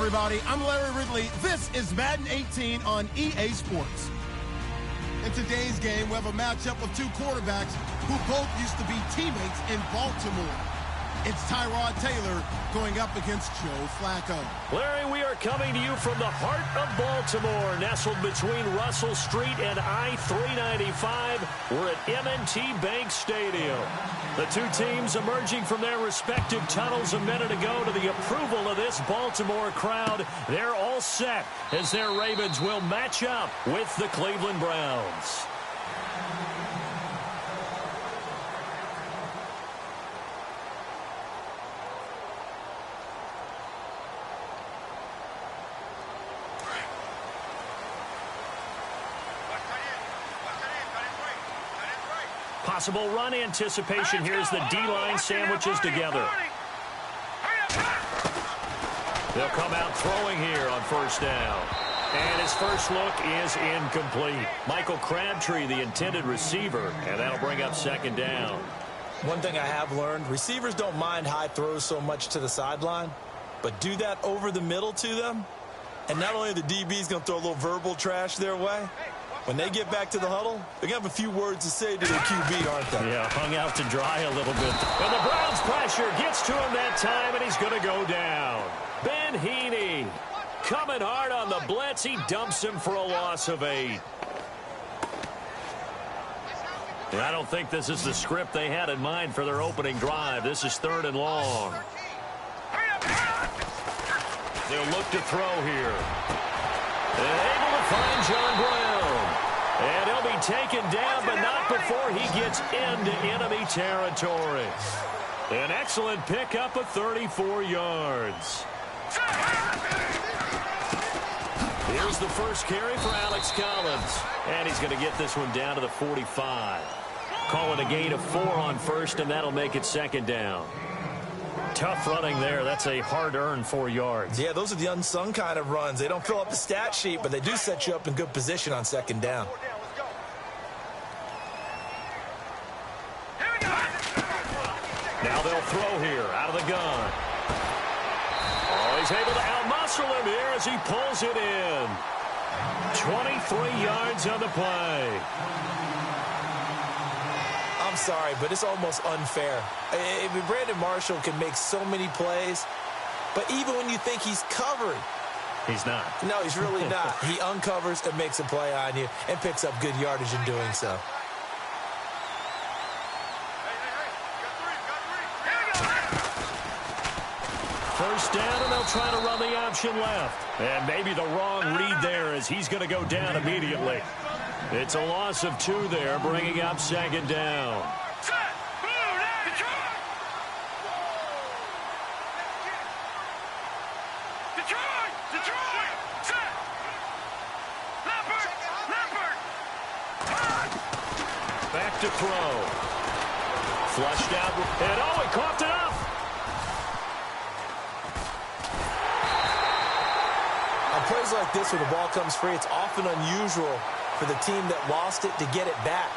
everybody. I'm Larry Ridley. This is Madden 18 on EA Sports. In today's game, we have a matchup of two quarterbacks who both used to be teammates in Baltimore. It's Tyrod Taylor going up against Joe Flacco. Larry, we are coming to you from the heart of Baltimore, nestled between Russell Street and I-395. We're at M&T Bank Stadium. The two teams emerging from their respective tunnels a minute ago to the approval of this Baltimore crowd. They're all set as their Ravens will match up with the Cleveland Browns. Possible run anticipation. Here's the D-line sandwiches together. They'll come out throwing here on first down. And his first look is incomplete. Michael Crabtree, the intended receiver, and that'll bring up second down. One thing I have learned, receivers don't mind high throws so much to the sideline, but do that over the middle to them, and not only are the DBs going to throw a little verbal trash their way, when they get back to the huddle, they're going to have a few words to say to their QB, aren't they? Yeah, hung out to dry a little bit. And the Browns pressure gets to him that time, and he's going to go down. Ben Heaney coming hard on the blitz. He dumps him for a loss of 8. And I don't think this is the script they had in mind for their opening drive. This is 3rd and long. They'll look to throw here. And able to find John Brown. And he'll be taken down, but not before he gets into enemy territory. An excellent pickup of 34 yards. Here's the first carry for Alex Collins. And he's going to get this one down to the 45. Calling a gain of 4 on first, and that'll make it second down. Tough running there. That's a hard-earned 4 yards. Yeah, those are the unsung kind of runs. They don't fill up the stat sheet, but they do set you up in good position on second down. Now they'll throw here out of the gun. Oh, he's able to outmuscle him here as he pulls it in. 23 yards on the play. I'm sorry, but it's almost unfair. I mean, Brandon Marshall can make so many plays, but even when you think he's covered, he's not. No, he's really not. He uncovers and makes a play on you and picks up good yardage in doing so. First down, and they'll try to run the option left. And maybe the wrong read there as he's going to go down immediately. It's a loss of 2 there, bringing up second down. Back to throw. Flushed out, and oh, he coughed it up. On plays like this where the ball comes free, it's often unusual for the team that lost it to get it back,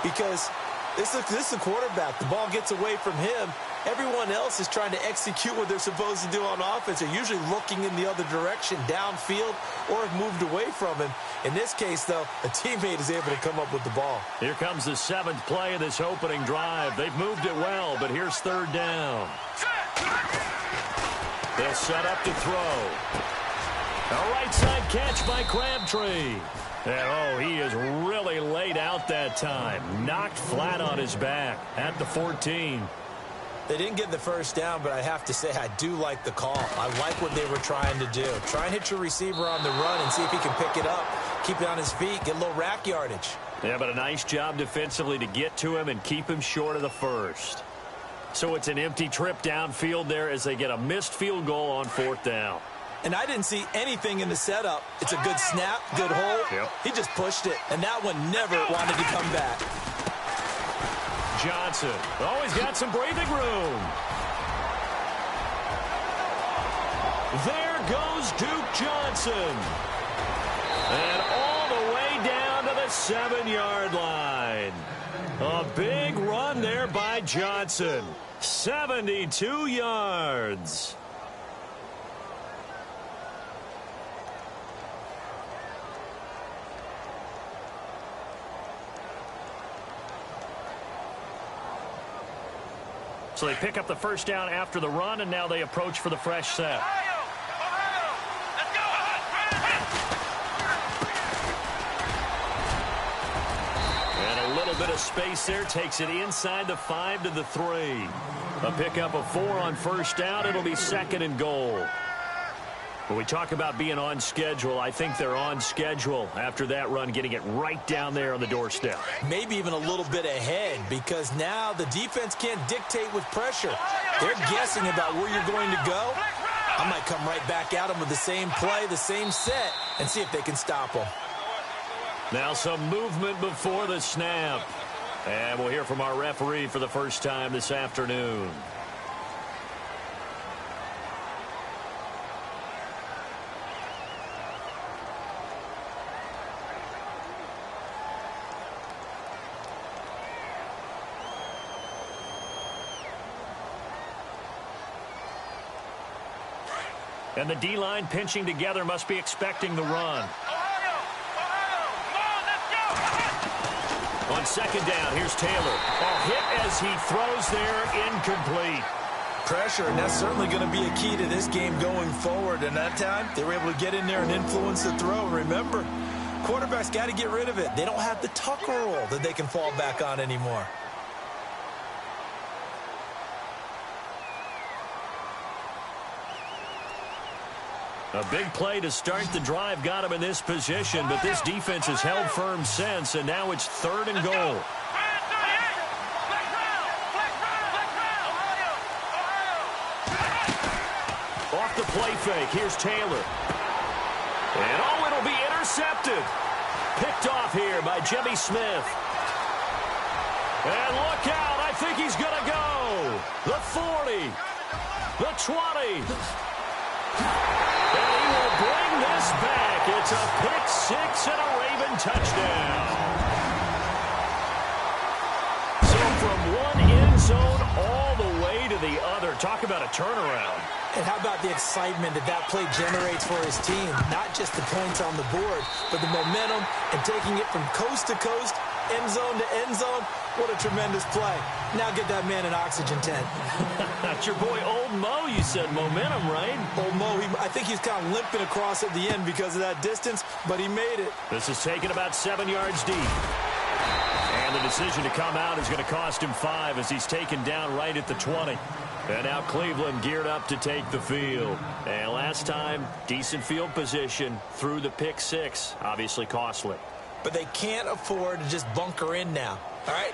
because this is a quarterback. The ball gets away from him. Everyone else is trying to execute what they're supposed to do on offense. They're usually looking in the other direction, downfield, or have moved away from him. In this case, though, a teammate is able to come up with the ball. Here comes the 7th play of this opening drive. They've moved it well, but here's 3rd down. They'll set up to throw. A right side catch by Crabtree. And, oh, he is really laid out that time. Knocked flat on his back at the 14. They didn't get the first down, but I have to say I do like the call. I like what they were trying to do. Try and hit your receiver on the run and see if he can pick it up. Keep it on his feet, get a little rack yardage. Yeah, but a nice job defensively to get to him and keep him short of the first. So it's an empty trip downfield there as they get a missed field goal on 4th down. And I didn't see anything in the setup. It's a good snap, good hold. Yep. He just pushed it, and that one never wanted to come back. Johnson. Oh, he's got some breathing room. There goes Duke Johnson. And all the way down to the 7-yard line. A big run there by Johnson. 72 yards. So they pick up the first down after the run, and now they approach for the fresh set. And a little bit of space there takes it inside the 5 to the 3. A pickup of 4 on first down. It'll be 2nd and goal. When we talk about being on schedule, I think they're on schedule after that run, getting it right down there on the doorstep. Maybe even a little bit ahead, because now the defense can't dictate with pressure. They're guessing about where you're going to go. I might come right back at them with the same play, the same set, and see if they can stop them. Now some movement before the snap. And we'll hear from our referee for the first time this afternoon. And the D-line pinching together must be expecting the run. On second down, here's Taylor. A hit as he throws there, incomplete. Pressure, and that's certainly going to be a key to this game going forward. And that time, they were able to get in there and influence the throw. Remember, quarterbacks got to get rid of it. They don't have the tuck roll that they can fall back on anymore. A big play to start the drive got him in this position, but this defense has held firm since, and now it's 3rd and goal. Off the play fake, here's Taylor. And oh, it'll be intercepted. Picked off here by Jimmy Smith. And look out, I think he's going to go. The 40, the 20. And he will bring this back. It's a pick 6 and a Raven touchdown. So from one end zone all the way to the other. Talk about a turnaround. And how about the excitement that play generates for his team? Not just the points on the board, but the momentum and taking it from coast to coast, end zone to end zone. What a tremendous play. Now get that man an oxygen tent. That's your boy Old Mo. You said momentum, right? Old Mo, I think he's kind of limping across at the end because of that distance, but he made it. This is taken about 7 yards deep. And the decision to come out is going to cost him 5 as he's taken down right at the 20. And now Cleveland geared up to take the field. And last time, decent field position through the pick 6. Obviously costly. But they can't afford to just bunker in now. All right,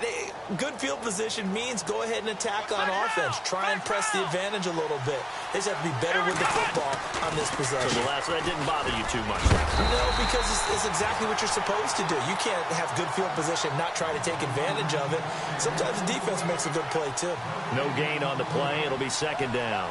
good field position means go ahead and attack on offense. Try and press the advantage a little bit. They just have to be better with the football on this possession. So that didn't bother you too much? No, because it's exactly what you're supposed to do. You can't have good field position, not try to take advantage of it. Sometimes the defense makes a good play, too. No gain on the play. It'll be 2nd down.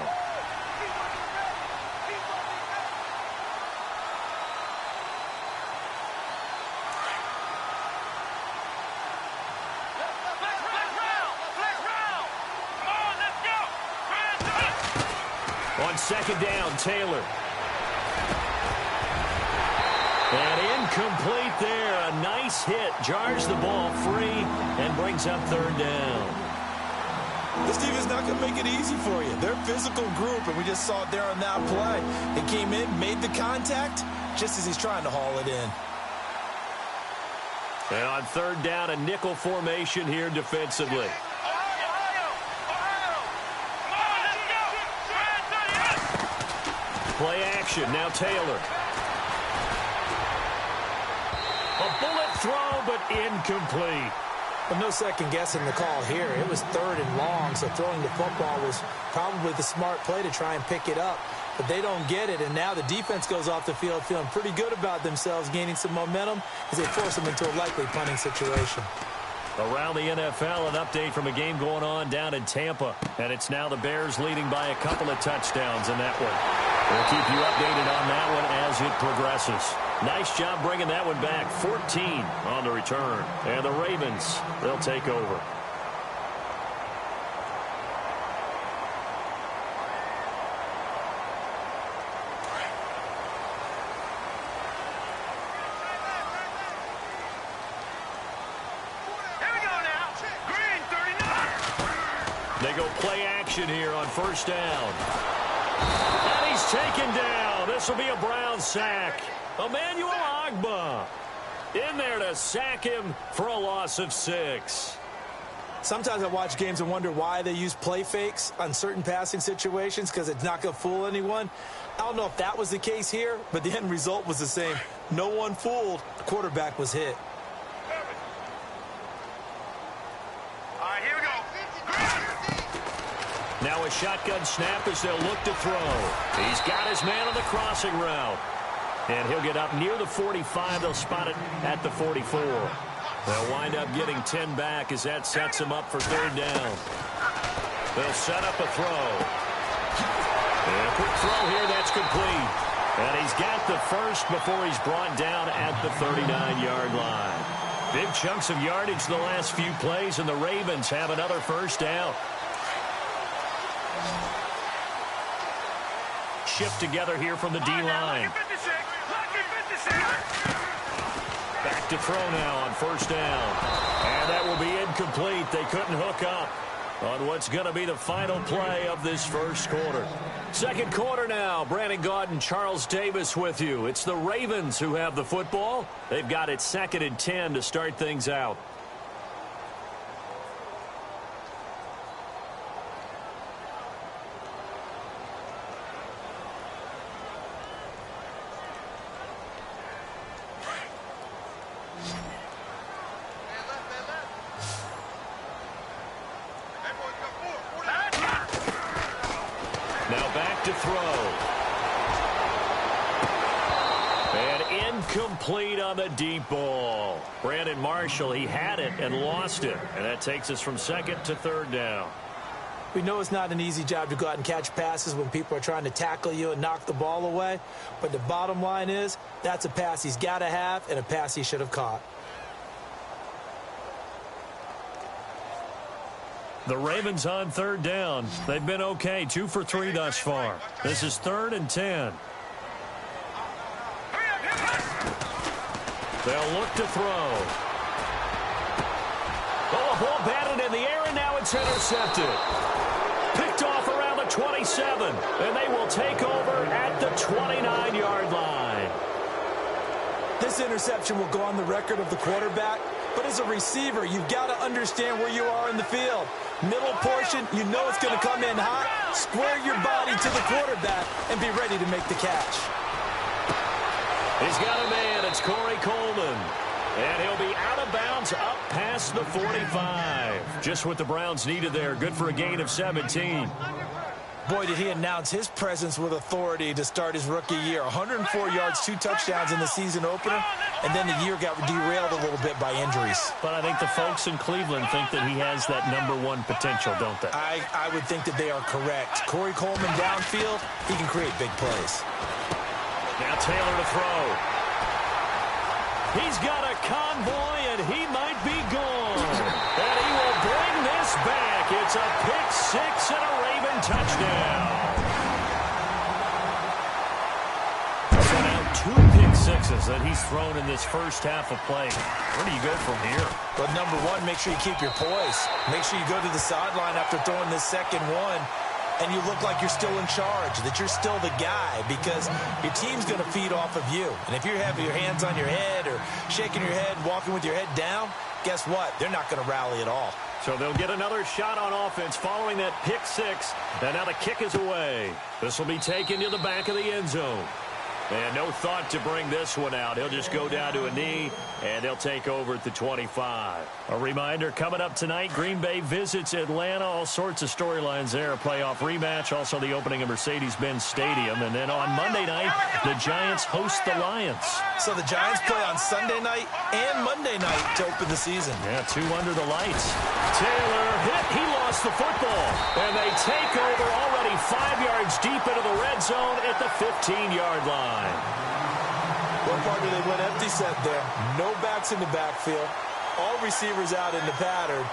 On 2nd down, Taylor. And incomplete there. A nice hit. Jars the ball free and brings up 3rd down. This team is not going to make it easy for you. They're a physical group, and we just saw it there on that play. They came in, made the contact, just as he's trying to haul it in. And on 3rd down, a nickel formation here defensively. Play action, now Taylor. A bullet throw, but incomplete. Well, no second guessing the call here. It was 3rd and long, so throwing the football was probably the smart play to try and pick it up. But they don't get it, and now the defense goes off the field feeling pretty good about themselves, gaining some momentum as they force them into a likely punting situation. Around the NFL, an update from a game going on down in Tampa. And it's now the Bears leading by a couple of touchdowns in that one. We'll keep you updated on that one as it progresses. Nice job bringing that one back. 14 on the return. And the Ravens, they'll take over. They go play action here on first down. And he's taken down. This will be a Brown sack. Emmanuel Ogbah in there to sack him for a loss of 6. Sometimes I watch games and wonder why they use play fakes on certain passing situations, because it's not going to fool anyone. I don't know if that was the case here, but the end result was the same. No one fooled. The quarterback was hit. All right, here we go. Now a shotgun snap as they'll look to throw. He's got his man on the crossing route. And he'll get up near the 45. They'll spot it at the 44. They'll wind up getting 10 back as that sets him up for third down. They'll set up a throw. And a quick throw here, that's complete. And he's got the first before he's brought down at the 39-yard line. Big chunks of yardage the last few plays, and the Ravens have another first down. Shift together here from the D-line. Back to throw now on first down. And that will be incomplete. They couldn't hook up on what's going to be the final play of this first quarter. Second quarter now. Brandon Gaudin, Charles Davis with you. It's the Ravens who have the football. They've got it 2nd and 10 to start things out. Incomplete on the deep ball. Brandon Marshall, he had it and lost it. And that takes us from 2nd to 3rd down. We know it's not an easy job to go out and catch passes when people are trying to tackle you and knock the ball away. But the bottom line is, that's a pass he's got to have and a pass he should have caught. The Ravens on 3rd down. They've been okay, 2 for 3 thus far. This is 3rd and 10. They'll look to throw. Oh, a ball batted in the air, and now it's intercepted. Picked off around the 27, and they will take over at the 29-yard line. This interception will go on the record of the quarterback, but as a receiver, you've got to understand where you are in the field. Middle portion, you know it's going to come in hot. Square your body to the quarterback and be ready to make the catch. He's got a man. It's Corey Coleman. And he'll be out of bounds up past the 45. Just what the Browns needed there. Good for a gain of 17. Boy, did he announce his presence with authority to start his rookie year. 104 yards, 2 touchdowns in the season opener, and then the year got derailed a little bit by injuries. But I think the folks in Cleveland think that he has that #1 potential, don't they? I would think that they are correct. Corey Coleman downfield, he can create big plays. Now Taylor to throw. He's got a convoy, and he might be gone. And he will bring this back. It's a pick-6 and a Raven touchdown. So now 2 pick-6s that he's thrown in this first half of play. Where do you go from here? But #1, make sure you keep your poise. Make sure you go to the sideline after throwing this second one, and you look like you're still in charge, that you're still the guy, because your team's going to feed off of you. And if you're having your hands on your head or shaking your head, walking with your head down, guess what? They're not going to rally at all. So they'll get another shot on offense following that pick-6. And now the kick is away. This will be taken to the back of the end zone. And no thought to bring this one out. He'll just go down to a knee, and they'll take over at the 25. A reminder, coming up tonight, Green Bay visits Atlanta. All sorts of storylines there. A playoff rematch, also the opening of Mercedes-Benz Stadium. And then on Monday night, the Giants host the Lions. So the Giants play on Sunday night and Monday night to open the season. Yeah, 2 under the lights. Taylor hit. He lost the football. And they take over already 5 yards deep into the red zone at the 15-yard line. One partner, they went empty set there. No backs in the backfield. All receivers out in the pattern.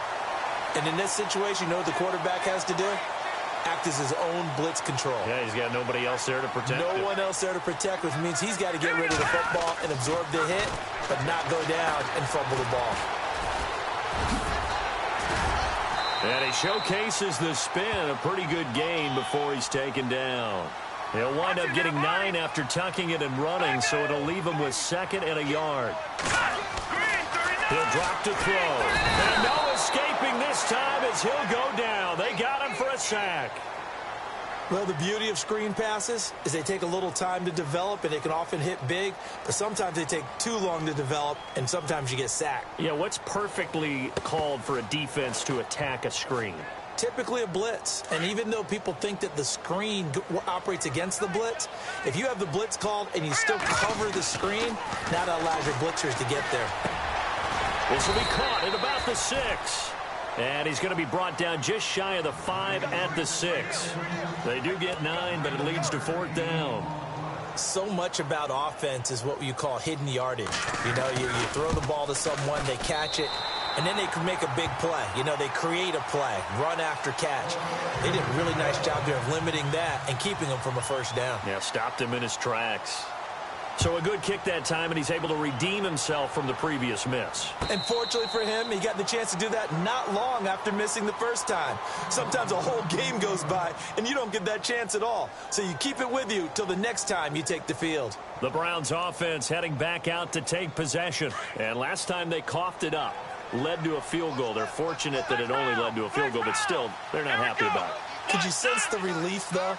And in this situation, you know what the quarterback has to do? Act as his own blitz control. Yeah, he's got nobody else there to protect him. No one else there to protect, which means he's got to get rid of the football and absorb the hit, but not go down and fumble the ball. And he showcases the spin, a pretty good gain before he's taken down. He'll wind up getting 9 after tucking it and running, so it'll leave him with 2nd and a yard. He'll drop to throw. And no escaping this time as he'll go down. They got him for a sack. Well, the beauty of screen passes is they take a little time to develop, and they can often hit big, but sometimes they take too long to develop, and sometimes you get sacked. Yeah, what's perfectly called for a defense to attack a screen? Typically a blitz, and even though people think that the screen operates against the blitz, if you have the blitz called and you still cover the screen, that allows your blitzers to get there. This will be caught at about the 6. And he's going to be brought down just shy of the 5 at the 6. They do get 9, but it leads to 4th down. So much about offense is what you call hidden yardage. You know, you throw the ball to someone, they catch it, and then they can make a big play. You know, they create a play, run after catch. They did a really nice job there of limiting that and keeping him from a 1st down. Yeah, stopped him in his tracks. So a good kick that time, and he's able to redeem himself from the previous miss. And fortunately for him, he got the chance to do that not long after missing the 1st time. Sometimes a whole game goes by, and you don't get that chance at all. So you keep it with you till the next time you take the field. The Browns offense heading back out to take possession. And last time they coughed it up, led to a field goal. They're fortunate that it only led to a field goal, but still, they're not happy about it. Could you sense the relief, though,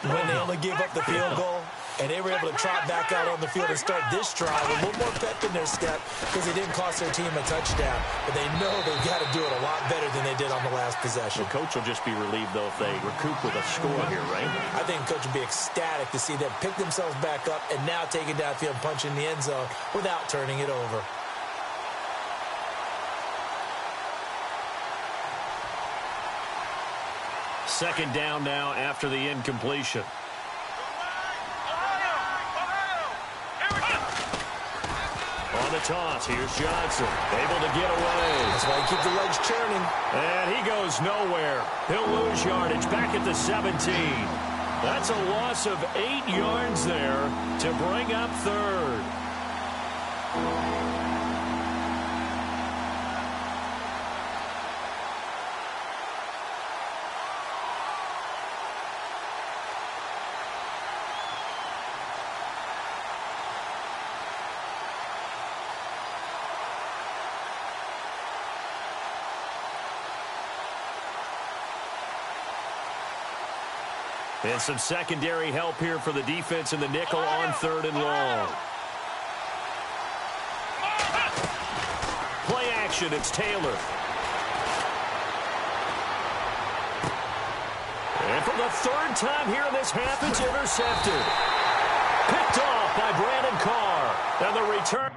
when they only gave up the field goal? And they were able to trot back out on the field and start this drive with a little more pep in their step because they didn't cost their team a touchdown. But they know they've got to do it a lot better than they did on the last possession. The coach will just be relieved, though, if they recoup with a score here, right? I think the coach will be ecstatic to see them pick themselves back up and now take it downfield and punch in the end zone without turning it over. Second down now after the incompletion. On the toss, here's Johnson, able to get away. That's why you keep the legs churning. And he goes nowhere. He'll lose yardage back at the 17. That's a loss of 8 yards there to bring up 3rd. And some secondary help here for the defense in the nickel on 3rd and long. Play action, it's Taylor. And for the 3rd time here in this half, it's intercepted. Picked off by Brandon Carr. And the return.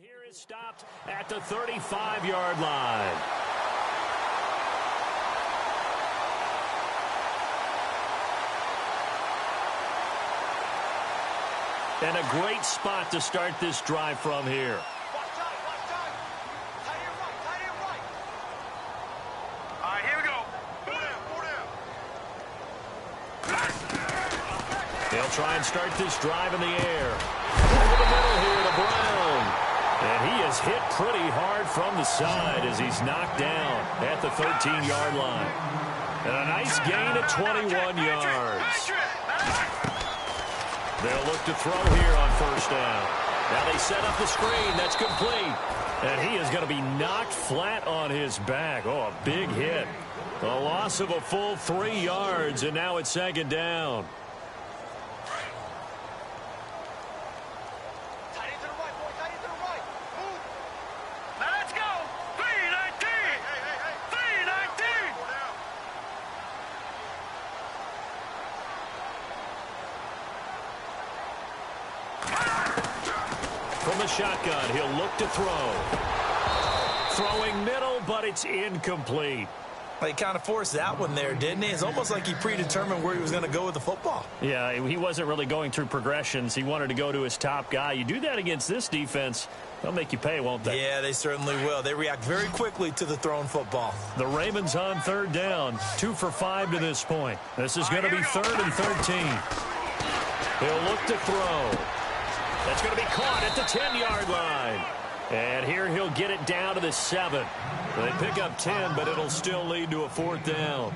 Here is stopped at the 35-yard line. And a great spot to start this drive from here. All right, here we go. Pull down. They'll try and start this drive in the air. Over the middle here to Brown. And he is hit pretty hard from the side as he's knocked down at the 13-yard line. And a nice gain of 21 yards. They'll look to throw here on 1st down. Now they set up the screen. That's complete. And he is going to be knocked flat on his back. Oh, a big hit. A loss of a full 3 yards, and now it's 2nd down. From the shotgun, he'll look to throw. Throwing middle, but it's incomplete. He kind of forced that one there, didn't he? It's almost like he predetermined where he was going to go with the football. Yeah, he wasn't really going through progressions. He wanted to go to his top guy. You do that against this defense, they'll make you pay, won't they? Yeah, they certainly will. They react very quickly to the thrown football. The Ravens on third down, 2 for 5 to this point. This is going to be 3rd and 13. He'll look to throw. That's going to be caught at the 10-yard line. And here he'll get it down to the 7. They pick up 10, but it'll still lead to a 4th down.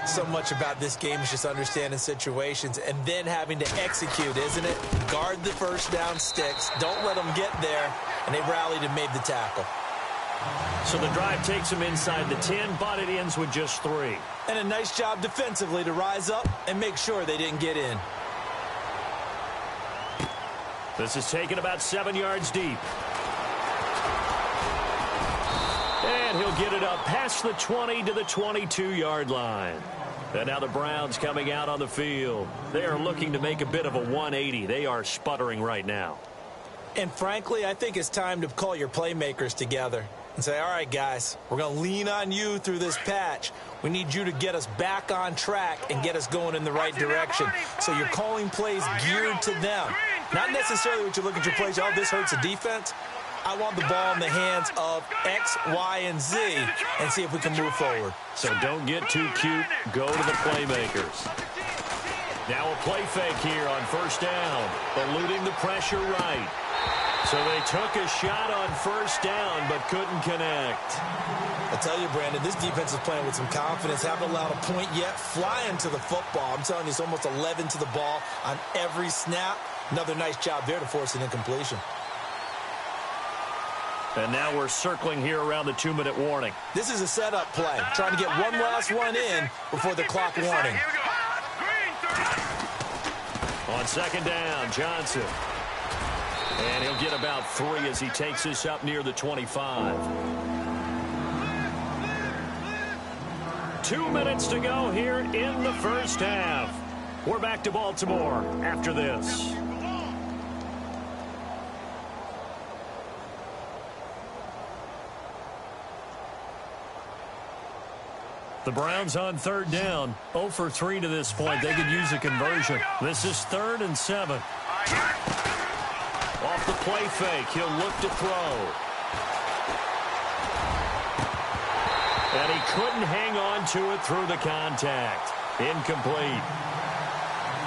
So much about this game is just understanding situations and then having to execute, isn't it? Guard the first down sticks. Don't let them get there. And they rallied and made the tackle. So the drive takes them inside the 10, but it ends with just 3. And a nice job defensively to rise up and make sure they didn't get in. This is taken about 7 yards deep. And he'll get it up past the 20 to the 22-yard line. And now the Browns coming out on the field. They are looking to make a bit of a 180. They are sputtering right now. And frankly, I think it's time to call your playmakers together and say, all right, guys, we're going to lean on you through this patch. We need you to get us back on track and get us going in the right direction. So you're calling plays geared to them. Not necessarily what you look at your plays, oh, this hurts the defense. I want the ball in the hands of X, Y, and Z and see if we can move forward. So don't get too cute. Go to the playmakers. Now a play fake here on first down. Eluding the pressure right. So they took a shot on first down but couldn't connect. I tell you, Brandon, this defense is playing with some confidence. Haven't allowed a point yet. Flying to the football. I'm telling you, it's almost 11 to the ball on every snap. Another nice job there to force an incompletion. And now we're circling here around the 2-minute warning. This is a setup play. Trying to get one last one in before the clock warning. On second down, Johnson. And he'll get about 3 as he takes this up near the 25. 2 minutes to go here in the first half. We're back to Baltimore after this. The Browns on third down, 0 for 3 to this point. They could use a conversion. This is 3rd and 7. Off the play fake, he'll look to throw. And he couldn't hang on to it through the contact. Incomplete.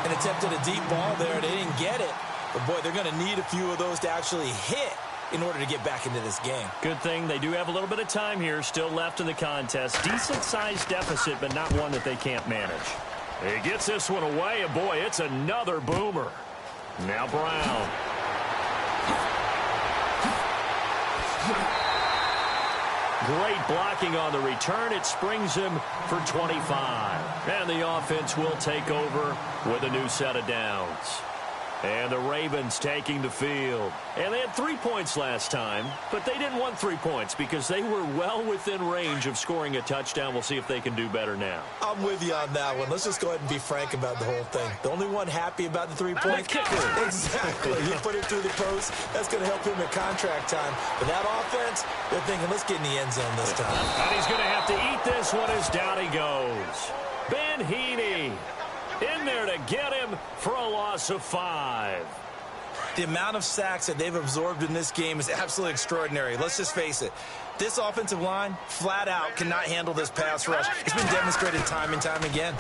And attempted a deep ball there. They didn't get it. But, boy, they're going to need a few of those to actually hit in order to get back into this game. Good thing they do have a little bit of time here still left in the contest. Decent-sized deficit, but not one that they can't manage. He gets this one away, and boy, it's another boomer. Now Brown. Great blocking on the return. It springs him for 25. And the offense will take over with a new set of downs. And the Ravens taking the field. And they had 3 points last time, but they didn't want 3 points because they were well within range of scoring a touchdown. We'll see if they can do better now. I'm with you on that one. Let's just go ahead and be frank about the whole thing. The only one happy about the 3 points? The kicker. Exactly. He put it through the post. That's going to help him at contract time. But that offense, they're thinking, let's get in the end zone this time. And he's going to have to eat this one as down he goes. Ben Heaney in there to get him for a loss of 5. The amount of sacks that they've absorbed in this game is absolutely extraordinary. Let's just face it. This offensive line, flat out, cannot handle this pass rush. It's been demonstrated time and time again.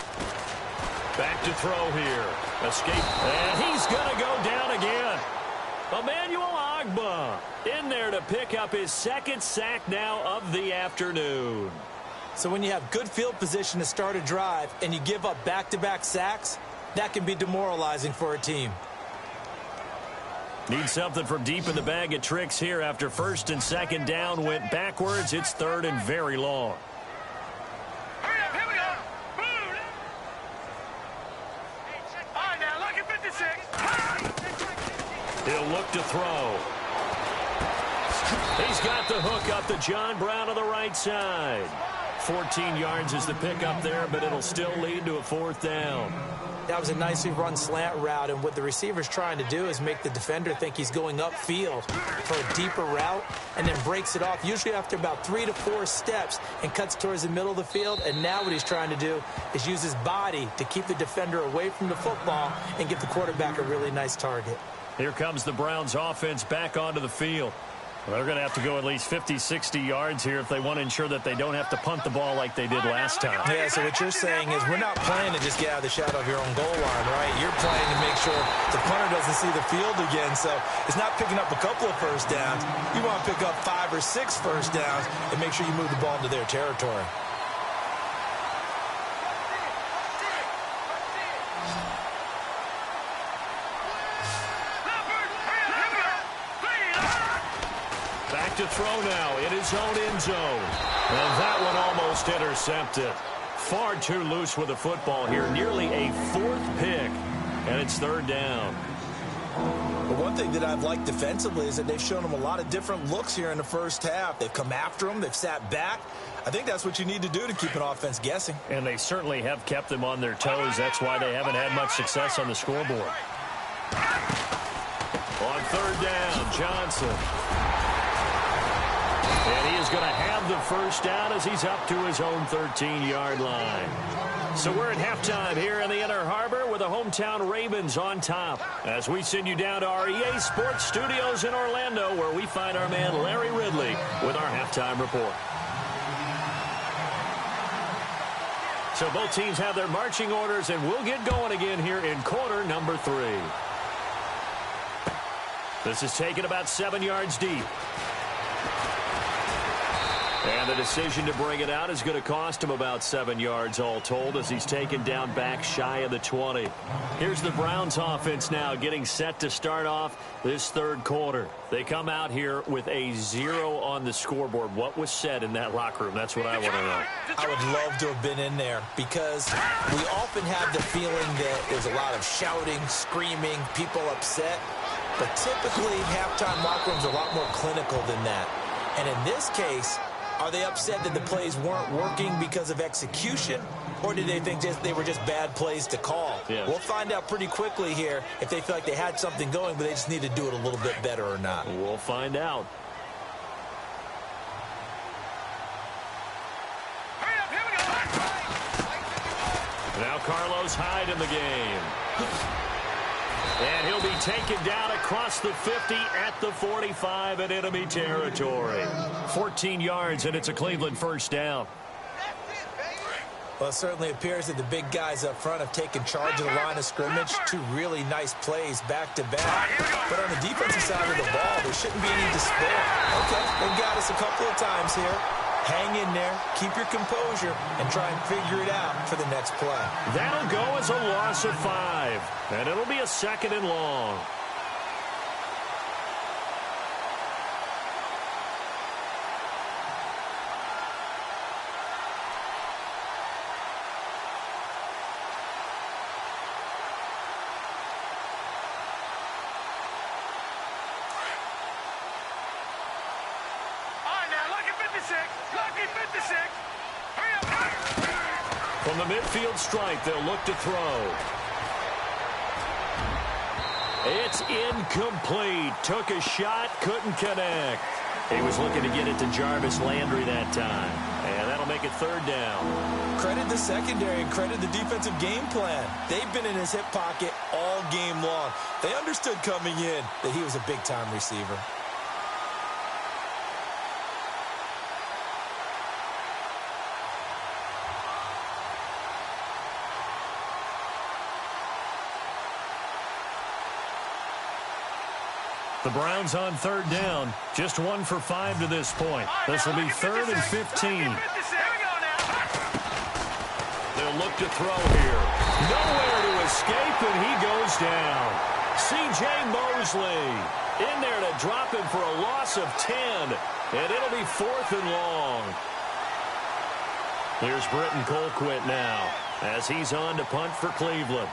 Back to throw here. Escape. And he's going to go down again. Emmanuel Ogbah in there to pick up his 2nd sack now of the afternoon. So when you have good field position to start a drive and you give up back-to-back sacks, that can be demoralizing for a team. Need something from deep in the bag of tricks here after 1st and 2nd down went backwards. It's 3rd and very long. Hurry up, here we go. Boom. All right, now, look at 56. He'll look to throw. He's got the hook up to John Brown on the right side. 14 yards is the pickup there, but it'll still lead to a 4th down. That was a nicely run slant route, and what the receiver's trying to do is make the defender think he's going upfield for a deeper route and then breaks it off, usually after about 3 to 4 steps, and cuts towards the middle of the field. And now what he's trying to do is use his body to keep the defender away from the football and give the quarterback a really nice target. Here comes the Browns offense back onto the field. They're going to have to go at least 50, 60 yards here if they want to ensure that they don't have to punt the ball like they did last time. Yeah, so what you're saying is we're not playing to just get out of the shadow of your own goal line, right? You're playing to make sure the punter doesn't see the field again. So it's not picking up a couple of first downs. You want to pick up 5 or 6 first downs and make sure you move the ball into their territory. To throw now in his own end zone. And that one almost intercepted. Far too loose with the football here. Nearly a 4th pick. And it's 3rd down. But one thing that I've liked defensively is that they've shown him a lot of different looks here in the first half. They've come after him. They've sat back. I think that's what you need to do to keep an offense guessing. And they certainly have kept them on their toes. That's why they haven't had much success on the scoreboard. On 3rd down, Johnson. And he is going to have the first down as he's up to his own 13-yard line. So we're at halftime here in the Inner Harbor with the hometown Ravens on top. As we send you down to our EA Sports Studios in Orlando, where we find our man Larry Ridley with our halftime report. So both teams have their marching orders, and we'll get going again here in quarter number 3. This is taken about 7 yards deep. And the decision to bring it out is going to cost him about 7 yards all told as he's taken down back shy of the 20. Here's the Browns offense now getting set to start off this 3rd quarter. They come out here with a 0 on the scoreboard. What was said in that locker room? That's what I want to know. I would love to have been in there because we often have the feeling that there's a lot of shouting, screaming, people upset. But typically, halftime locker rooms are a lot more clinical than that. And in this case, are they upset that the plays weren't working because of execution, or did they think they were just bad plays to call? Yeah. We'll find out pretty quickly here if they feel like they had something going, but they just need to do it a little bit better or not. We'll find out. Now Carlos Hyde in the game. And he'll be taken down across the 50 at the 45 in enemy territory. 14 yards, and it's a Cleveland first down. Well, it certainly appears that the big guys up front have taken charge of the line of scrimmage. 2 really nice plays back-to-back. But on the defensive side of the ball, there shouldn't be any despair. Okay, they've got us a couple of times here. Hang in there, keep your composure, and try and figure it out for the next play. That'll go as a loss of 5, and it'll be a 2nd and long. From the midfield stripe, they'll look to throw. It's incomplete. Took a shot, couldn't connect. He was looking to get it to Jarvis Landry that time. And that'll make it 3rd down. Credit the secondary and credit the defensive game plan. They've been in his hip pocket all game long. They understood coming in that he was a big-time receiver. The Browns on 3rd down. Just 1 for 5 to this point. This will be 3rd and 15. They'll look to throw here. Nowhere to escape, and he goes down. C.J. Mosley in there to drop him for a loss of 10. And it'll be 4th and long. Here's Britton Colquitt now as he's on to punt for Cleveland.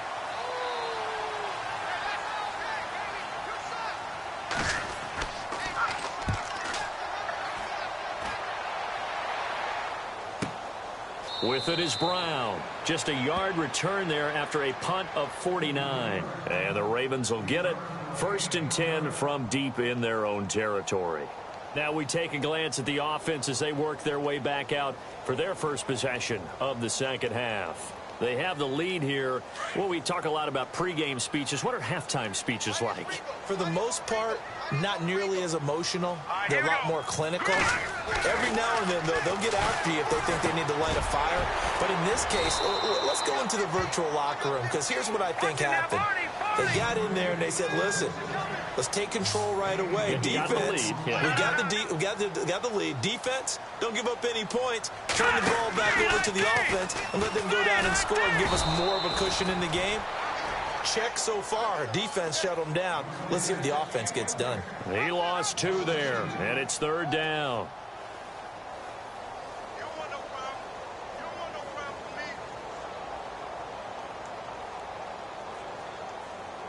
With it is Brown. Just a yard return there after a punt of 49. And the Ravens will get it. 1st and 10 from deep in their own territory. Now we take a glance at the offense as they work their way back out for their first possession of the second half. They have the lead here. Well, we talk a lot about pregame speeches. What are halftime speeches like? For the most part, not nearly as emotional. They're a lot more clinical. Every now and then, though, they'll get after you if they think they need to light a fire. But in this case, let's go into the virtual locker room, because here's what I think happened. They got in there and they said, listen, let's take control right away. Defense, we got the lead. Defense, don't give up any points. Turn the ball back over to the offense and let them go down and score and give us more of a cushion in the game. Check so far. Defense shut them down. Let's see if the offense gets done. He lost 2 there, and it's 3rd down.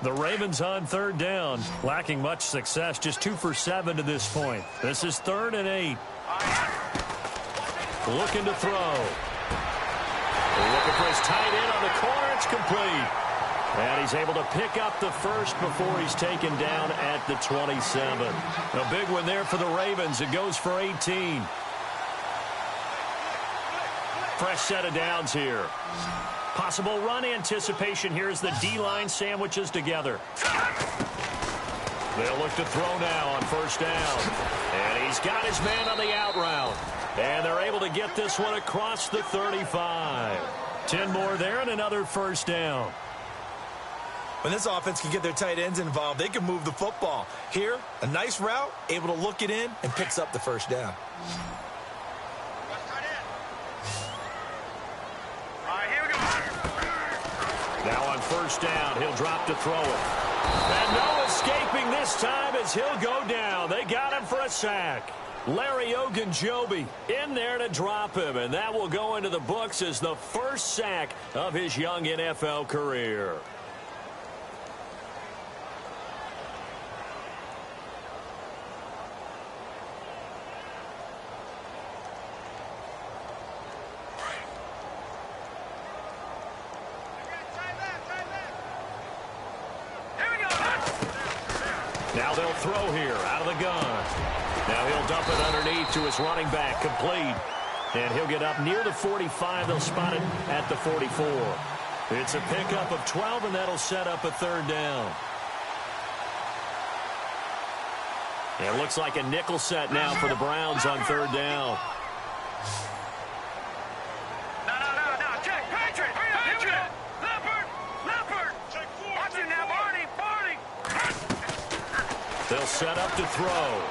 The Ravens on 3rd down, lacking much success, just 2 for 7 to this point. This is 3rd and 8. Looking to throw. Looking for his tight end on the corner. It's complete. And he's able to pick up the first before he's taken down at the 27. A big one there for the Ravens. It goes for 18. Fresh set of downs here. Possible run anticipation here as the D-line sandwiches together. They'll look to throw now on 1st down. And he's got his man on the out route. And they're able to get this one across the 35. 10 more there and another 1st down. When this offense can get their tight ends involved, they can move the football. Here, a nice route, able to look it in, and picks up the 1st down. Now on 1st down, he'll drop to throw it. And no escaping this time as he'll go down. They got him for a sack. Larry Ogunjobi in there to drop him, and that will go into the books as the first sack of his young NFL career. Now they'll throw here out of the gun. Now he'll dump it underneath to his running back, complete. And he'll get up near the 45. They'll spot it at the 44. It's a pickup of 12, and that'll set up a 3rd down. It looks like a nickel set now for the Browns on 3rd down. No. Check. Patrick. Leopard. Watch him now, Barney. They'll set up to throw.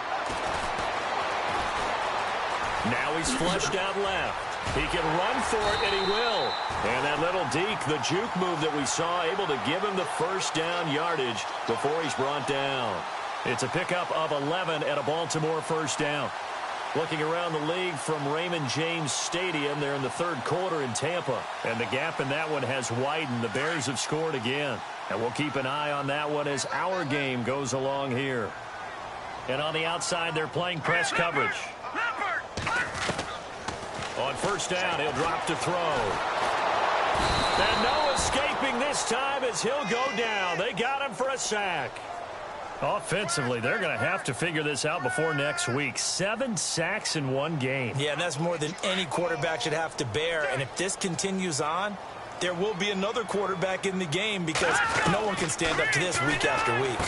Now he's flushed out left. He can run for it, and he will. And that little deke, the juke move that we saw, able to give him the 1st down yardage before he's brought down. It's a pickup of 11 at a Baltimore 1st down. Looking around the league from Raymond James Stadium, they're in the 3rd quarter in Tampa. And the gap in that one has widened. The Bears have scored again. And we'll keep an eye on that one as our game goes along here. And on the outside, they're playing press coverage. On 1st down, he'll drop to throw. And no escaping this time as he'll go down. They got him for a sack. Offensively, they're going to have to figure this out before next week. 7 sacks in one game. Yeah, and that's more than any quarterback should have to bear. And if this continues on, there will be another quarterback in the game because no one can stand up to this week after week.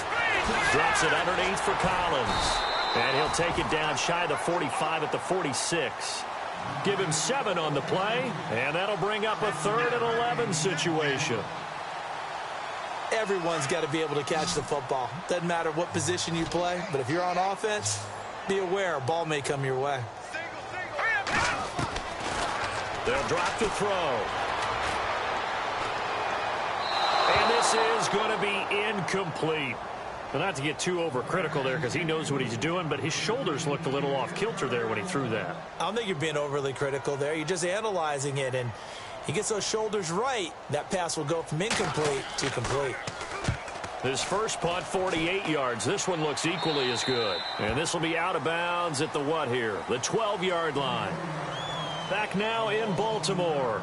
Drops it underneath for Collins. And he'll take it down shy of the 45 at the 46. Give him 7 on the play, and that'll bring up a 3rd and 11 situation. Everyone's got to be able to catch the football. Doesn't matter what position you play, but if you're on offense, be aware a ball may come your way. They'll drop to throw. And this is going to be incomplete. Well, not to get too overcritical there because he knows what he's doing, but his shoulders looked a little off kilter there when he threw that. I don't think you're being overly critical there. You're just analyzing it, and he gets those shoulders right. That pass will go from incomplete to complete. His first punt, 48 yards. This one looks equally as good. And this will be out of bounds at the what here? The 12-yard line. Back now in Baltimore.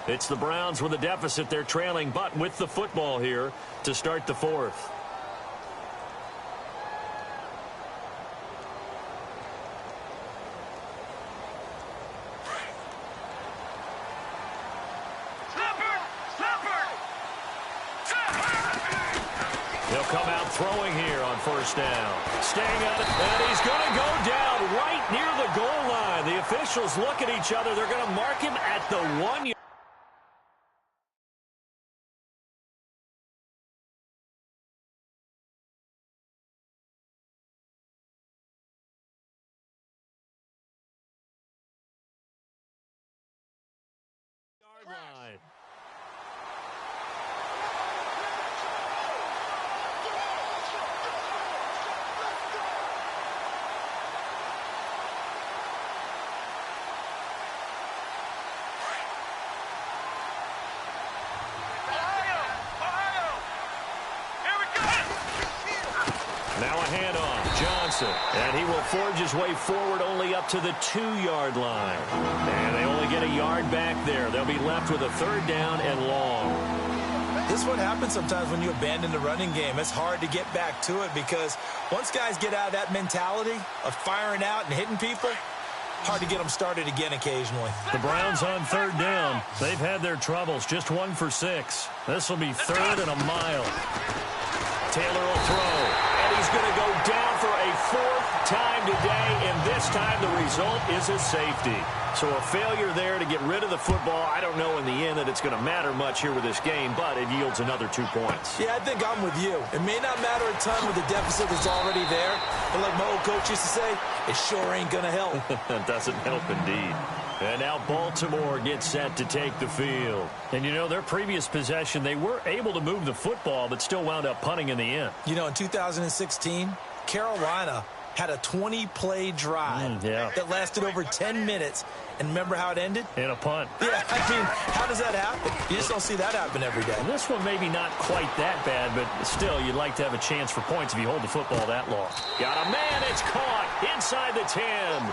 It's the Browns with a deficit. They're trailing, but with the football here to start the fourth. He'll come out throwing here on first down. Staying on it, and he's going to go down right near the goal line. The officials look at each other. They're going to mark him at the 1 yard. Line. Now a handoff, Johnson, and he will forge his way forward only up to the 2-yard line. And they only get a yard back there. They'll be left with a third down and long. This is what happens sometimes when you abandon the running game. It's hard to get back to it because once guys get out of that mentality of firing out and hitting people, hard to get them started again occasionally. The Browns on third down. They've had their troubles, just 1 for 6. This will be third and a mile. Taylor will throw. He's going to go down for a 4th time today, and this time the result is a safety. So a failure there to get rid of the football. I don't know in the end that it's going to matter much here with this game, but it yields another 2 points. Yeah, I think I'm with you. It may not matter a ton with the deficit that's already there, but like my old coach used to say, it sure ain't going to help. It doesn't help indeed. And now Baltimore gets set to take the field. And, you know, their previous possession, they were able to move the football, but still wound up punting in the end. You know, in 2016, Carolina had a 20-play drive that lasted over 10 minutes. And remember how it ended? In a punt. Yeah, I mean, how does that happen? You just don't see that happen every day. And this one maybe not quite that bad, but still, you'd like to have a chance for points if you hold the football that long. Got a man, it's caught inside the 10.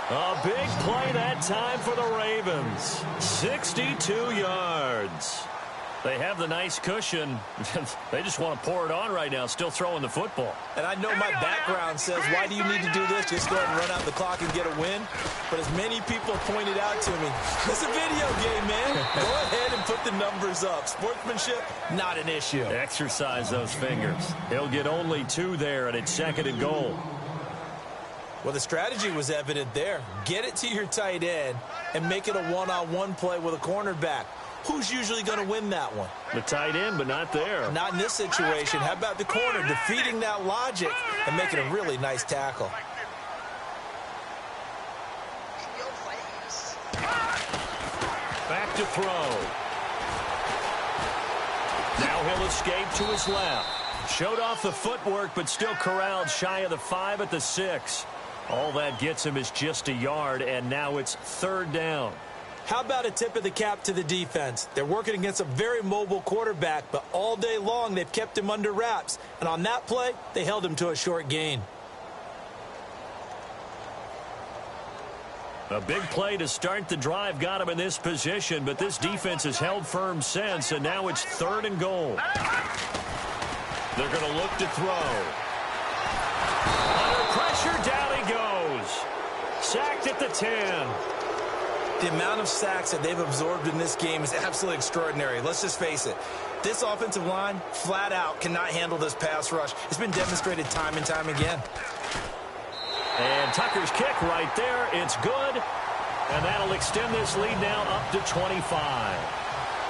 A big play that time for the Ravens. 62 yards. They have the nice cushion. They just want to pour it on right now, still throwing the football. And I know my background says, why do you need to do this? Just go ahead and run out the clock and get a win. But as many people pointed out to me, it's a video game, man. Go ahead and put the numbers up. Sportsmanship, not an issue. Exercise those fingers. He'll get only 2 there, and it's 2nd and goal. Well, the strategy was evident there. Get it to your tight end and make it a one-on-one play with a cornerback. Who's usually going to win that one? The tight end, but not there. Not in this situation. How about the corner defeating that logic and making a really nice tackle? Back to throw. Now he'll escape to his left. Showed off the footwork, but still corralled shy of the 5 at the 6. All that gets him is just a yard, and now it's 3rd down. How about a tip of the cap to the defense? They're working against a very mobile quarterback, but all day long they've kept him under wraps. And on that play, they held him to a short gain. A big play to start the drive got him in this position, but this defense has held firm since, and now it's 3rd and goal. They're going to look to throw. Under pressure, down he goes. Sacked at the 10. The amount of sacks that they've absorbed in this game is absolutely extraordinary. Let's just face it. This offensive line, flat out, cannot handle this pass rush. It's been demonstrated time and time again. And Tucker's kick right there. It's good. And that'll extend this lead now up to 25.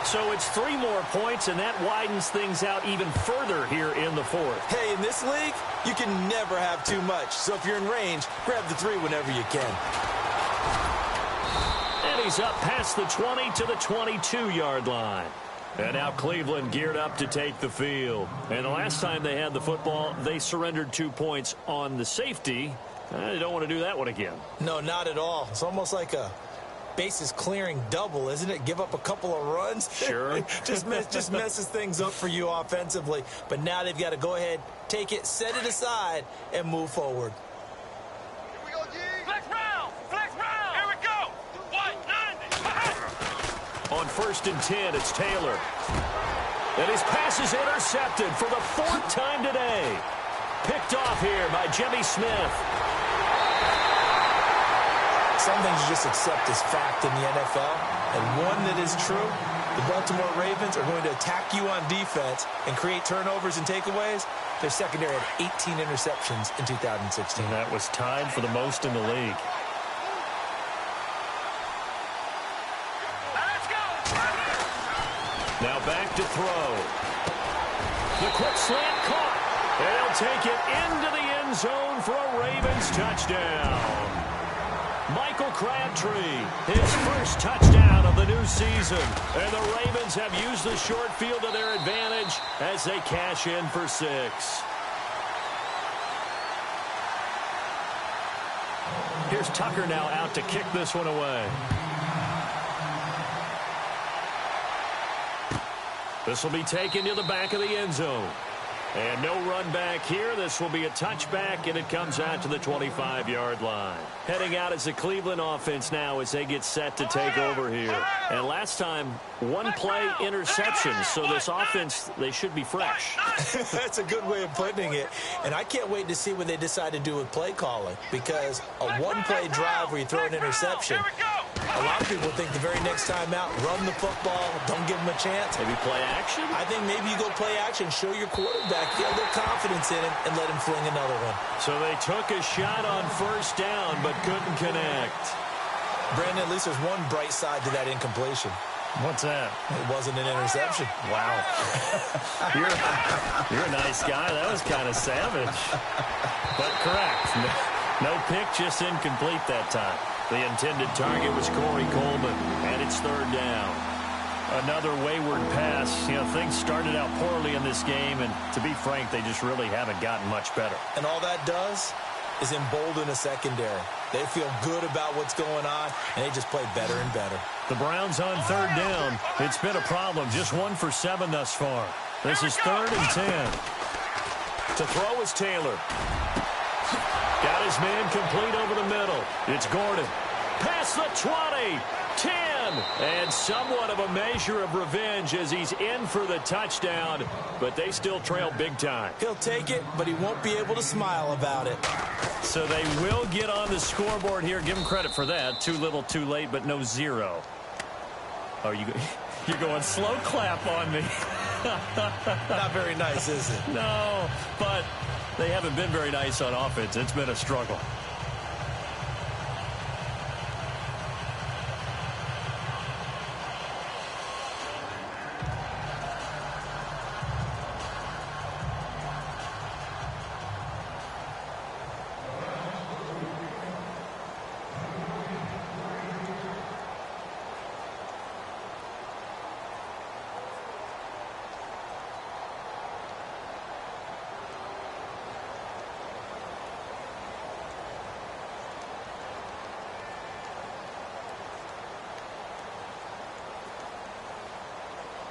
So it's 3 more points, and that widens things out even further here in the 4th. Hey, in this league, you can never have too much. So if you're in range, grab the 3 whenever you can. And he's up past the 20 to the 22-yard line. And now Cleveland geared up to take the field. And the last time they had the football, they surrendered 2 points on the safety. They don't want to do that one again. No, not at all. It's almost like a bases clearing double, isn't it? Give up a couple of runs. Sure. just messes things up for you offensively. But now they've got to go ahead, take it, set it aside, and move forward. Here we go, G. Flex round. Flex round. Here we go. 1, on 1st and 10. It's Taylor. And his pass is intercepted for the 4th time today. Picked off here by Jimmy Smith. Some things you just accept as fact in the NFL, and one that is true, the Baltimore Ravens are going to attack you on defense and create turnovers and takeaways. Their secondary had 18 interceptions in 2016. And that was tied for the most in the league. Now back to throw. The quick slant caught. They'll take it into the end zone for a Ravens touchdown. Michael Crabtree, his first touchdown of the new season. And the Ravens have used the short field to their advantage as they cash in for 6. Here's Tucker now out to kick this one away. This will be taken to the back of the end zone. And no run back here. This will be a touchback, and it comes out to the 25-yard line. Heading out is the Cleveland offense now as they get set to take over here. And last time, 1-play interception. So this offense, they should be fresh. That's a good way of putting it. And I can't wait to see what they decide to do with play calling. Because a 1-play drive where you throw an interception, a lot of people think the very next time out, run the football, don't give them a chance. Maybe play action? I think maybe you go play action, show your quarterback, get a little confidence in him, and let him fling another one. So they took a shot on 1st down, but couldn't connect. Brandon, at least there's one bright side to that incompletion. What's that? It wasn't an interception. Wow. You're a nice guy. That was kind of savage. But correct. No pick, just incomplete that time. The intended target was Corey Coleman, and it's 3rd down. Another wayward pass. You know, things started out poorly in this game, and to be frank, they just really haven't gotten much better. And all that does is embolden a secondary. They feel good about what's going on, and they just play better and better. The Browns on 3rd down. It's been a problem. Just 1 for 7 thus far. This is 3rd and 10. To throw is Taylor. Got his man complete over the middle. It's Gordon. Past the 20. 10. And somewhat of a measure of revenge as he's in for the touchdown. But they still trail big time. He'll take it, but he won't be able to smile about it. So they will get on the scoreboard here. Give him credit for that. Too little, too late, but no 0. Oh, you're going slow clap on me. Not very nice, is it? No, but they haven't been very nice on offense. It's been a struggle.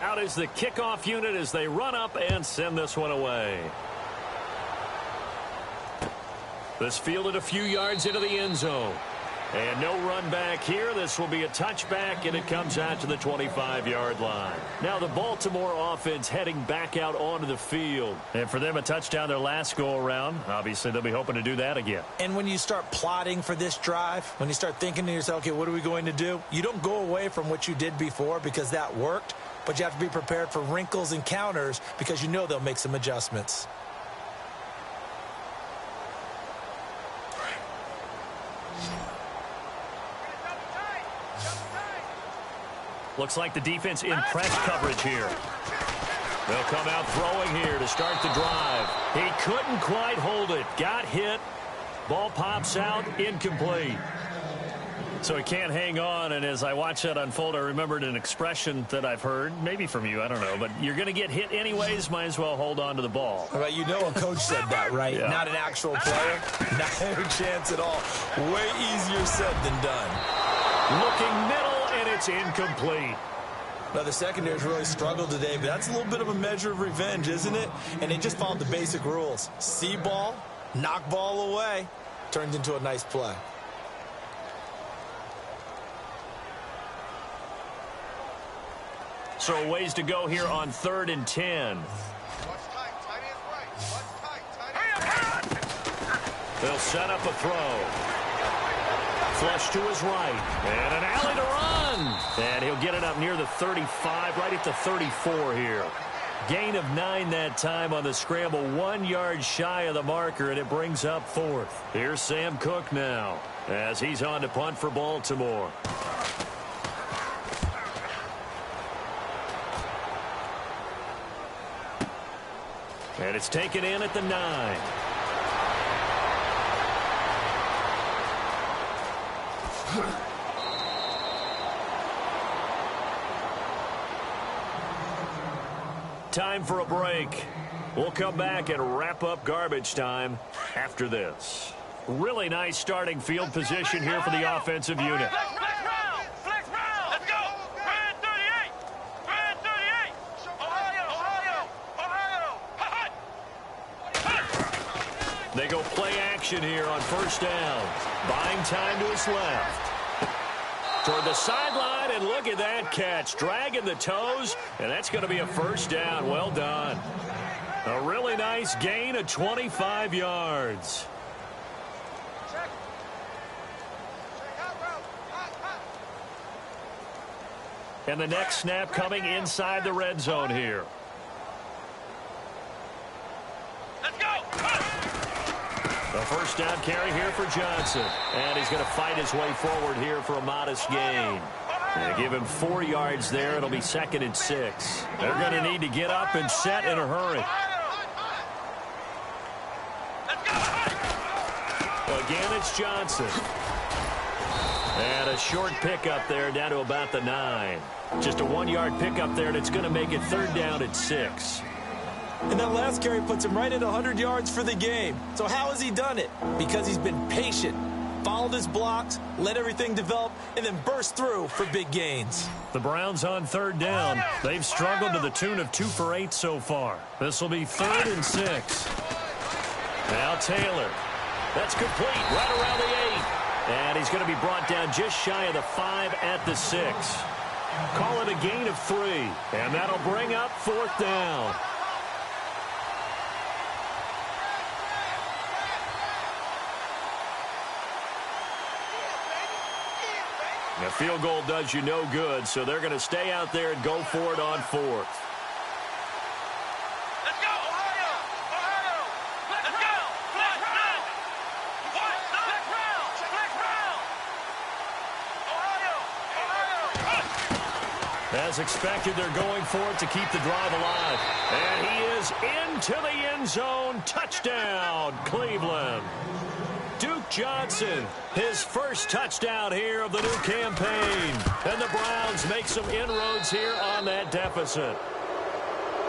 Out is the kickoff unit as they run up and send this one away. This fielded a few yards into the end zone. And no run back here. This will be a touchback, and it comes out to the 25-yard line. Now the Baltimore offense heading back out onto the field. And for them, a touchdown their last go-around. Obviously, they'll be hoping to do that again. And when you start plotting for this drive, when you start thinking to yourself, okay, what are we going to do? You don't go away from what you did before because that worked, but you have to be prepared for wrinkles and counters because you know they'll make some adjustments. Looks like the defense in press coverage here. They'll come out throwing here to start the drive. He couldn't quite hold it. Got hit. Ball pops out. Incomplete. So he can't hang on, and as I watch that unfold, I remembered an expression that I've heard, maybe from you, I don't know, but you're going to get hit anyways, might as well hold on to the ball. Well, you know a coach said that, right? Yeah. Not an actual player. Not a chance at all. Way easier said than done. Looking middle, and it's incomplete. Now, the secondary's really struggled today, but that's a little bit of a measure of revenge, isn't it? And they just followed the basic rules. See ball, knock ball away, turned into a nice play. So ways to go here on 3rd and 10. They'll set up a throw. Flush to his right. And an alley to run. And he'll get it up near the 35, right at the 34 here. Gain of 9 that time on the scramble. 1 yard shy of the marker, and it brings up 4th. Here's Sam Cook now as he's on to punt for Baltimore. And it's taken in at the 9. Time for a break. We'll come back and wrap up garbage time after this. Really nice starting field position here for the offensive unit. Flex round. Let's go. Brand 38. Brand 38. Ohio. They go play action here on 1st down. Buying time to his left. Toward the sideline, and look at that catch. Dragging the toes, and that's going to be a 1st down. Well done. A really nice gain of 25 yards. And the next snap coming inside the red zone here. Let's go. A 1st down carry here for Johnson. And he's going to fight his way forward here for a modest gain. They give him 4 yards there. It'll be 2nd and 6. They're going to need to get up and set in a hurry. Again, it's Johnson. And a short pickup there down to about the 9. Just a 1 yard pickup there, and it's going to make it 3rd down at 6. And that last carry puts him right at 100 yards for the game. So how has he done it? Because he's been patient, followed his blocks, let everything develop, and then burst through for big gains. The Browns on 3rd down. They've struggled to the tune of 2 for 8 so far. This will be 3rd and 6. Now Taylor. That's complete right around the 8. And he's going to be brought down just shy of the 5 at the 6. Call it a gain of 3. And that'll bring up 4th down. The field goal does you no good, so they're going to stay out there and go for it on 4th. Let's go, Ohio! Ohio! Let's go! Flex round! Flex round! Flex round! Ohio! Ohio! As expected, they're going for it to keep the drive alive. And he is into the end zone. Touchdown, Cleveland. Duke Johnson, his first touchdown here of the new campaign. And the Browns make some inroads here on that deficit.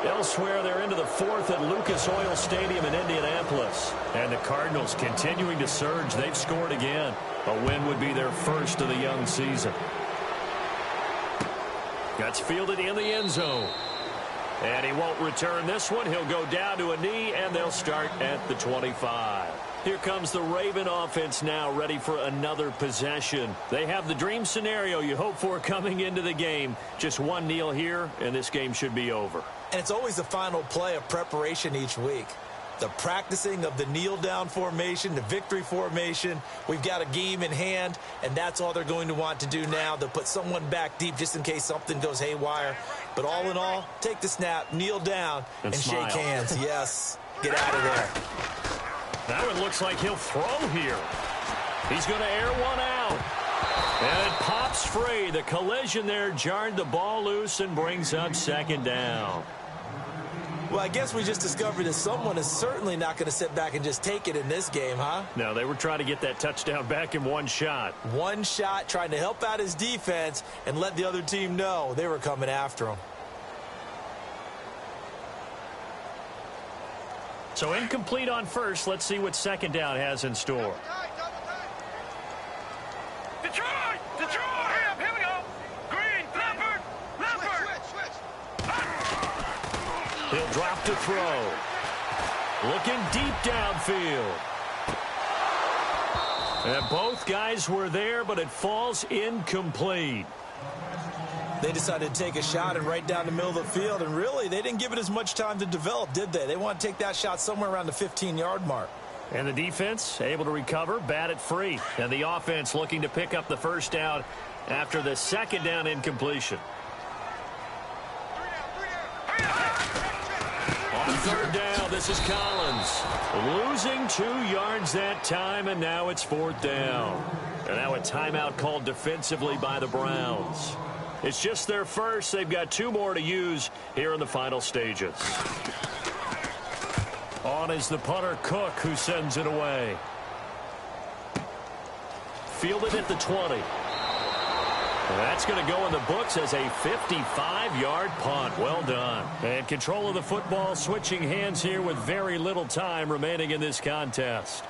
Elsewhere, they're into the 4th at Lucas Oil Stadium in Indianapolis. And the Cardinals continuing to surge. They've scored again. A win would be their first of the young season. Gets fielded in the end zone. And he won't return this one. He'll go down to a knee, and they'll start at the 25. Here comes the Raven offense now, ready for another possession. They have the dream scenario you hope for coming into the game. Just one kneel here, and this game should be over. And it's always the final play of preparation each week. The practicing of the kneel-down formation, the victory formation. We've got a game in hand, and that's all they're going to want to do now. They'll put someone back deep just in case something goes haywire. But all in all, take the snap, kneel down, and shake hands. Yes, get out of there. That one looks like he'll throw here. He's going to air one out. And it pops free. The collision there jarred the ball loose and brings up 2nd down. Well, I guess we just discovered that someone is certainly not going to sit back and just take it in this game, huh? No, they were trying to get that touchdown back in one shot. One shot, trying to help out his defense and let the other team know they were coming after him. So incomplete on 1st. Let's see what 2nd down has in store. Detroit! Detroit! Here we go! Green, Leopard! Leopard! He'll drop to throw. Looking deep downfield. And both guys were there, but it falls incomplete. They decided to take a shot and right down the middle of the field, and really, they didn't give it as much time to develop, did they? They want to take that shot somewhere around the 15-yard mark. And the defense able to recover, bat it free. And the offense looking to pick up the first down after the second down incompletion. On third down, this is Collins. Losing 2 yards that time, and now it's fourth down. And now a timeout called defensively by the Browns. It's just their first. They've got 2 more to use here in the final stages. On is the punter, Cook, who sends it away. Fielded at the 20. And that's going to go in the books as a 55-yard punt. Well done. And control of the football switching hands here with very little time remaining in this contest.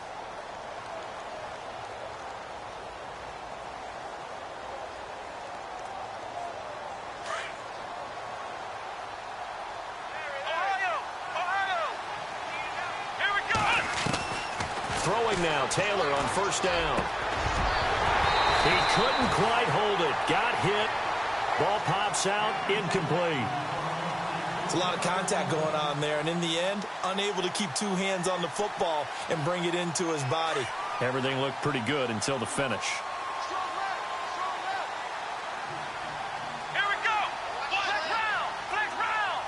Throwing now, Taylor on first down. He couldn't quite hold it. Got hit. Ball pops out, incomplete. It's a lot of contact going on there, and in the end, unable to keep 2 hands on the football and bring it into his body. Everything looked pretty good until the finish. Here we go. Flex round. Flex round.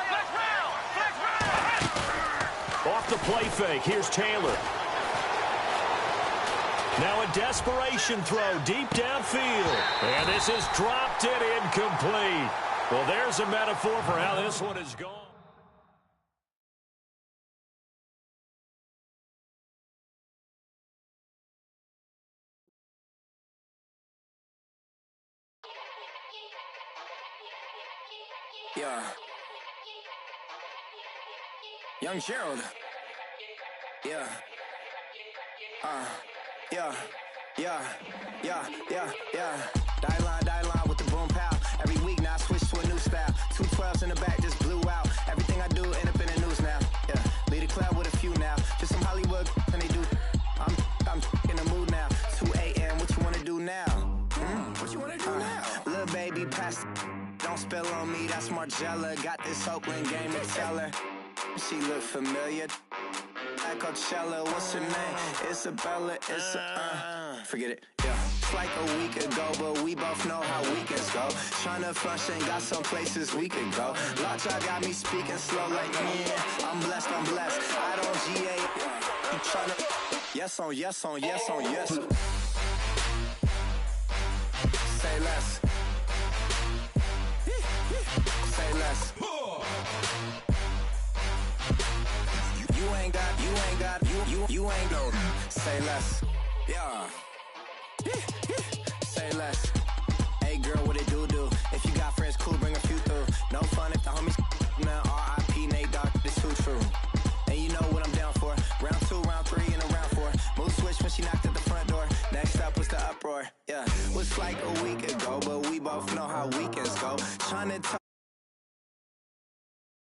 Flex round. Flex round. Off the play fake, here's Taylor. Now a desperation throw deep downfield. And this is dropped it incomplete. Well, there's a metaphor for how this one is gone. Yeah. Young Gerald. Yeah. Yeah. Die line with the boom pow. Every week now I switch to a new style. 2 12s in the back just blew out. Everything I do end up in the news now. Yeah. Lead a club with a few now. Just some Hollywood and they do. I'm in the mood now. 2 a.m. What you wanna do now? What you wanna do now? Little baby pass. Don't spill on me. That's Margella. Got this Oakland game to tell her. She look familiar. At Coachella, what's her name? Isabella, forget it, yeah. It's like a week ago, but we both know how weekends go. Tryna function, got some places we could go. Lockjaw got me speaking slow like, yeah, I'm blessed. I don't GA, you tryna, yes on yes. Say less. Say less. You ain't got, say less. Yeah. Say less. Hey girl, what it do? If you got friends, cool, bring a few through. No fun if the homies now R.I.P. Nate Dogg, this too true. And you know what I'm down for. Round 2, round 3, and a round 4. Move switch when she knocked at the front door. Next up was the uproar. Yeah. Was like a week ago, but we both know how weekends go. Tryna